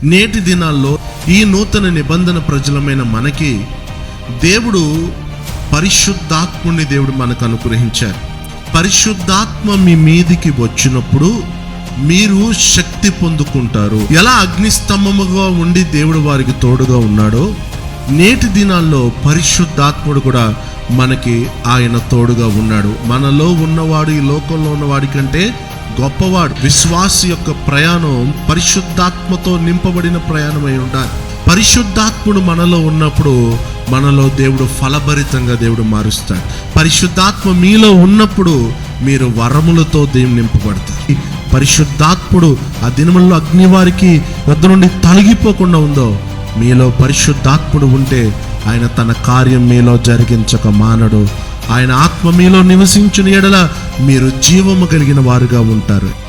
నేటి దినాల్లో ఈ నూతన నిబంధన ప్రజలమైన మనకి దేవుడు పరిశుద్ధాత్ముని దేవుడు మనకు అనుగ్రహించారు. పరిశుద్ధాత్మ మీ మీదికి వచ్చినప్పుడు మీరు శక్తి పొందుకుంటారు. ఎలా అగ్నిస్తంభముగా ఉండి దేవుడు వారికి తోడుగా ఉన్నాడో, నేటి దినాల్లో పరిశుద్ధాత్ముడు కూడా మనకి ఆయన తోడుగా ఉన్నాడు. మనలో ఉన్నవాడు ఈ లోకంలో ఉన్నవాడి కంటే గొప్పవాడు. విశ్వాసి యొక్క ప్రయాణం పరిశుద్ధాత్మతో నింపబడిన ప్రయాణమై ఉండాలి. పరిశుద్ధాత్ముడు మనలో ఉన్నప్పుడు మనలో దేవుడు ఫలభరితంగా దేవుడు మారుస్తాడు. పరిశుద్ధాత్మ మీలో ఉన్నప్పుడు మీరు వరములతో దేవుడు నింపబడతారు. పరిశుద్ధాత్ముడు ఆ దినముల్లో అగ్నివారికి వద్ద నుండి తొలగిపోకుండా ఉందో, మీలో పరిశుద్ధాత్ముడు ఉంటే ఆయన తన కార్యం మీలో జరిగించక మానడు. ఆయన ఆత్మ మీలో నివసించిన ఎడల మీరు జీవము కలిగిన వారుగా ఉంటారు.